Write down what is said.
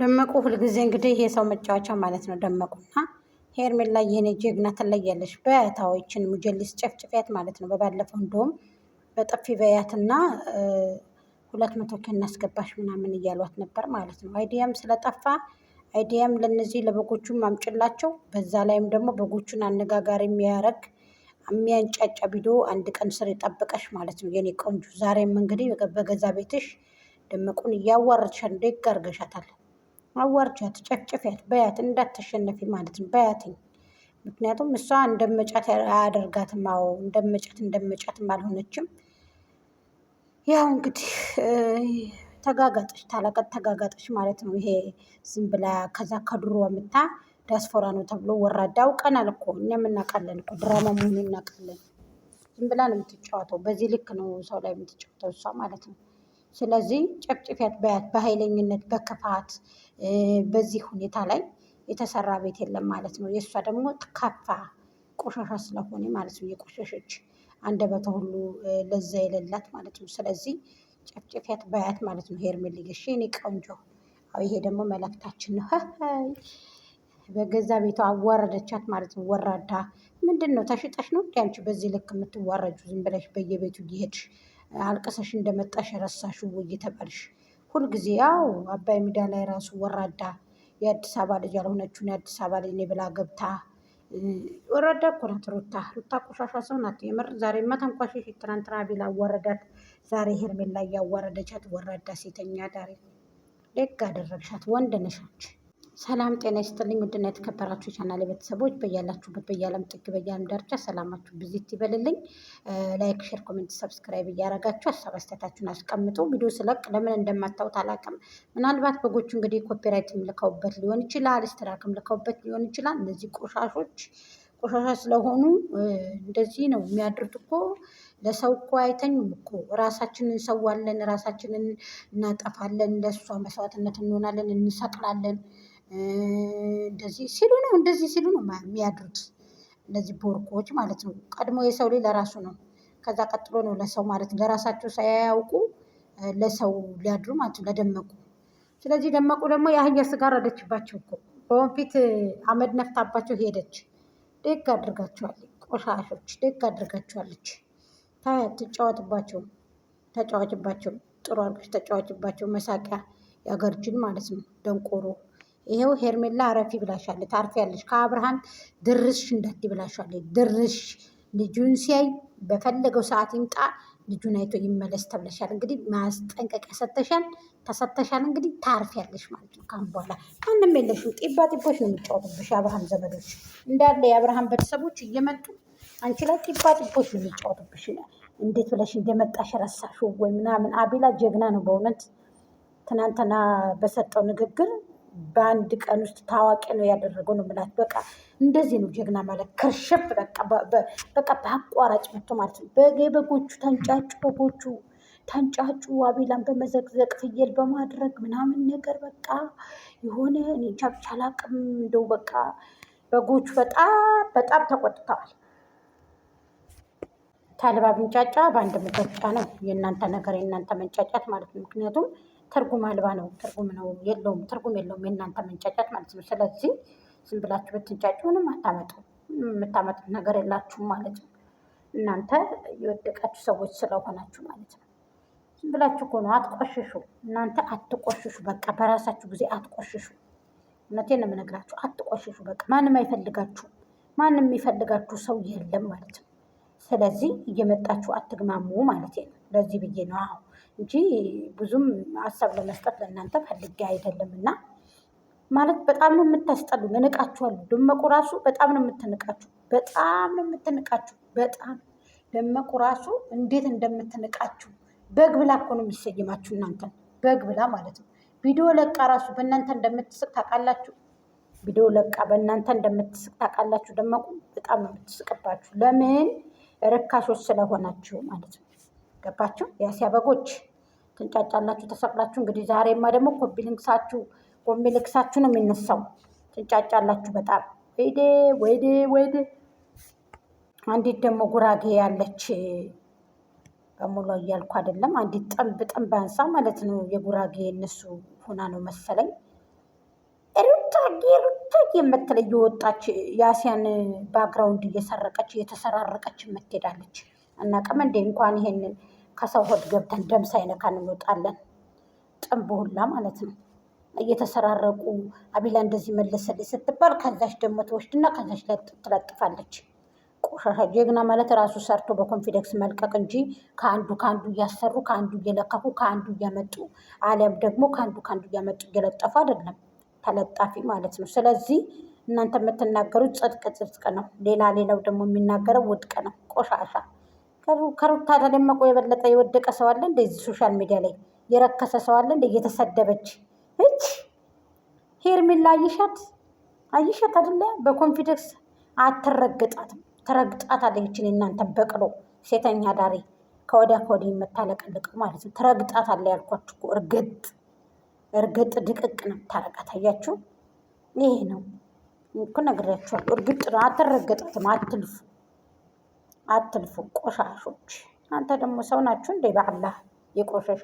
ደመቁ ሁልጊዜ እንግዲህ ይሄ ሰው መጫወቻ ማለት ነው። ደመቁና ሄርሜላ የኔ ጀግና ትለያለሽ። በያታዎችን ሙጀሊስ ጨፍጭፊያት ማለት ነው። በባለፈው እንደውም በጥፊ በያትና 200 እናስገባሽ ምናምን እያሏት ነበር ማለት ነው። አይዲያም ስለጠፋ አይዲያም ለነዚህ ለበጎቹም አምጭላቸው። በዛ ላይም ደግሞ በጎቹን አነጋጋሪ የሚያረግ የሚያንጫጫ ቪዲዮ አንድ ቀን ስር ይጠብቀሽ ማለት ነው የኔ ቆንጆ። ዛሬም እንግዲህ በገዛ ቤትሽ ደመቁን እያዋረድሻት እንዴት አድርገሻታል። አዋርጃት፣ ጨፍጭፊያት፣ በያት እንዳትሸነፊ ማለት ነው። በያትኝ ምክንያቱም እሷ እንደመጫት አያደርጋትም። አዎ እንደመጫትም አልሆነችም። ያው እንግዲህ ተጋጋጠች፣ ታላቀት ተጋጋጠች ማለት ነው። ይሄ ዝም ብላ ከዛ ከድሮ ምታ ዲያስፖራ ነው ተብሎ ወራዳ አውቀናል እኮ እኛም እናውቃለን እኮ ድራማ መሆኑን እናውቃለን። ዝም ብላ ነው የምትጫወተው። በዚህ ልክ ነው ሰው ላይ የምትጫወተው እሷ ማለት ነው። ስለዚህ ጨፍጭፊያት በያት፣ በኃይለኝነት በክፋት በዚህ ሁኔታ ላይ የተሰራ ቤት የለም ማለት ነው። የእሷ ደግሞ ትካፋ ቆሻሻ ስለሆነ ማለት ነው። የቆሸሸች አንደበቷ ሁሉ ለዛ የሌላት ማለት ነው። ስለዚህ ጨፍጭፊያት በያት ማለት ነው። ሄርሜላ እኔ ቆንጆ። ይሄ ደግሞ መልእክታችን ነው። በገዛ ቤቷ አዋረደቻት ማለት ነው። ወራዳ ምንድን ነው? ተሽጠሽ ነው እንዲ አንቺ በዚህ ልክ የምትዋረጁ? ዝም ብለሽ በየቤቱ እየሄድሽ አልቀሰሽ እንደመጣሽ ረሳሽው ወይ ተባልሽ? ሁልጊዜ ያው አባይ ሚዲያ ላይ ራሱ ወራዳ የአዲስ አበባ ልጅ ያልሆነችውን የአዲስ አበባ ልጅ በላ ገብታ ወራዳ እኮ ናት ሩታ። ሩታ ቆሻሻ ሰው ናት የምር። ዛሬማ ተንኳሽሽ። ትናንትና ቢላ አዋረዳት፣ ዛሬ ሄርሜላ እያዋረደቻት። ወራዳ ሴተኛ ዳሪ ደግ አደረግሻት። ወንድ ነሻች። ሰላም ጤና ይስጥልኝ። ውድና የተከበራችሁ የቻናሌ ቤተሰቦች በያላችሁበት በየዓለም ጥግ በየዓለም ዳርቻ ሰላማችሁ ብዚት ይበልልኝ። ላይክ፣ ሼር፣ ኮሜንት፣ ሰብስክራይብ እያደረጋችሁ ሀሳብ አስተያየታችሁን አስቀምጡ። ቪዲዮ ስለቅ ለምን እንደማታዩት አላውቅም። ምናልባት በጎቹ እንግዲህ ኮፒራይት ልከውበት ሊሆን ይችላል፣ ስትራክም ልከውበት ሊሆን ይችላል። እነዚህ ቆሻሾች ቆሻሻ ስለሆኑ እንደዚህ ነው የሚያድሩት እኮ። ለሰው እኮ አይተኙም እኮ። ራሳችንን እንሰዋለን፣ ራሳችንን እናጠፋለን፣ ለእሷ መስዋዕትነት እንሆናለን፣ እንሰቅላለን። እንደዚህ ሲሉ ነው የሚያድሩት እነዚህ ቦርቆች ማለት ነው። ቀድሞ የሰው ልጅ ለራሱ ነው፣ ከዛ ቀጥሎ ነው ለሰው ማለት ነው። ለራሳቸው ሳያውቁ ለሰው ሊያድሩ ማለት ነው፣ ለደመቁ። ስለዚህ ደመቁ ደግሞ የአህያ ስጋ ረደችባቸው እኮ። በወንፊት አመድ ነፍታባቸው ሄደች። ደግ አድርጋቸዋለች። ቆሻሾች ደግ አድርጋቸዋለች። ተጫዋችባቸው፣ ጥሩ አድርገሽ ተጫዋችባቸው። መሳቂያ የአገር ጅል ማለት ነው። ደንቆሮ ይሄው ሄርሜላ አረፊ ብላሻለች። ታርፊያለሽ። ከአብርሃም ድርሽ እንዳትይ ብላሻለች። ድርሽ ልጁን ሲያይ በፈለገው ሰዓት ይምጣ፣ ልጁን አይቶ ይመለስ ተብለሻል። እንግዲህ ማስጠንቀቂያ ተሰተሻል። እንግዲህ ታርፊያለሽ ማለት ነው። ካሁን በኋላ ማንም የለሽም። ጢባ ጢቦች ነው የሚጫወቱብሽ። የአብርሃም ዘመዶች እንዳለ የአብርሃም ቤተሰቦች እየመጡ አንቺ ላይ ጢባ ጢቦች ነው የሚጫወቱብሽ። እንዴት ብለሽ እንደመጣሽ ረሳሽው ወይ ምናምን። አቤላ ጀግና ነው በእውነት። ትናንትና በሰጠው ንግግር በአንድ ቀን ውስጥ ታዋቂ ነው ያደረገው ነው የምላችሁ። በቃ እንደዚህ ነው ጀግና ማለት። ከርሸፍ በቃ በአቋራጭ መጥቶ ማለት ነው። በጎቹ ተንጫጩ። አቤላን በመዘቅዘቅ ፍየል በማድረግ ምናምን ነገር በቃ የሆነ እኔ ቻብቻ አላቅም። እንደው በቃ በጎቹ በጣም ተቆጥተዋል። ተልባ ብንጫጫ በአንድ ሙቀጫ ነው የእናንተ ነገር፣ የእናንተ መንጫጫት ማለት ነው። ምክንያቱም ትርጉም አልባ ነው። ትርጉም የለውም የእናንተ መንጫጫት ማለት ነው። ስለዚህ ዝም ብላችሁ ብትንጫጩ ምንም የምታመጡት ነገር የላችሁም ማለት ነው። እናንተ የወደቃችሁ ሰዎች ስለሆናችሁ ማለት ነው። ዝም ብላችሁ እኮ ነው። አትቆሽሹ እናንተ፣ አትቆሽሹ። በቃ በራሳችሁ ጊዜ አትቆሽሹ። እውነቴን ነው የምነግራችሁ። አትቆሽሹ። በቃ ማንም አይፈልጋችሁ። ማንም የሚፈልጋችሁ ሰው የለም ማለት ነው። ስለዚህ እየመጣችሁ አትግማሙ ማለት ነው። ለዚህ ብዬ ነው አሁን እንጂ ብዙም ሀሳብ ለመስጠት ለእናንተ ፈልጌ አይደለም። እና ማለት በጣም ነው የምታስጠሉ። እንቃችኋለሁ። ደመቁ ራሱ በጣም ነው የምትንቃችሁ። በጣም ደመቁ ራሱ እንዴት እንደምትንቃችሁ። በግ ብላ እኮ ነው የሚሰይማችሁ እናንተን፣ በግ ብላ ማለት ነው። ቪዲዮ ለቃ ራሱ በእናንተ እንደምትስቅ ታውቃላችሁ። ደመቁ በጣም ነው የምትስቅባችሁ። ለምን? ርካሾች ስለሆናችሁ ማለት ነው። ገባችሁ? የአሲያ በጎች ትንጫጫላችሁ፣ ተሰቅላችሁ። እንግዲህ ዛሬማ ደግሞ ኮምቢልክሳችሁ ነው የሚነሳው። ትንጫጫላችሁ በጣም ወይዴ። አንዲት ደግሞ ጉራጌ ያለች በሙሉ እያልኩ አይደለም። አንዲት ጥንብ አንሳ ማለት ነው። የጉራጌ እነሱ ሆና ነው መሰለኝ ጌርት የምትል እየወጣች የአሲያን ባክግራውንድ እየሰረቀች እየተሰራረቀች የምትሄዳለች። እናቅም እንዴ እንኳን ይሄንን ከሰው ሆድ ገብተን ደም ሳይነካን እንወጣለን። ጥንብ ሁላ ማለት ነው። እየተሰራረቁ አቢላ እንደዚህ መለሰልኝ ስትባል ከዛች ደግሞ ትወስድና ከዛች ላይ ትለጥፋለች። ቆሻሻ ጀግና ማለት ራሱ ሰርቶ በኮንፊደንስ መልቀቅ እንጂ ከአንዱ እያሰሩ ከአንዱ እየለከፉ ከአንዱ እያመጡ አሊያም ደግሞ ከአንዱ እያመጡ እየለጠፉ አይደለም ተለጣፊ ማለት ነው። ስለዚህ እናንተ የምትናገሩት ጽድቅ ነው። ሌላው ደግሞ የሚናገረው ውድቅ ነው። ቆሻሻ ከሩታ ደመቁ የበለጠ የወደቀ ሰው አለ እንደዚህ ሶሻል ሚዲያ ላይ የረከሰ ሰው አለ እንደ እየተሰደበች እች ሄርሜላ አይሻት አይደለ? በኮንፊደንስ አትረግጣትም። ትረግጣታለች። ይችን እናንተን በቅሎ ሴተኛ ዳሪ ከወዲያ ከወዲህ የምታለቀልቀው ማለት ነው። ትረግጣታለች ያልኳችሁ እኮ እርግጥ ድቅቅ ነው ታረቃት። አያችሁ? ይሄ ነው እኮ ነግሬያችኋለሁ። እርግጥ ነው። አትረግጣትም። አትልፉ ቆሻሾች። አንተ ደግሞ ሰው ናችሁ እንዴ? በአላህ የቆሸሻ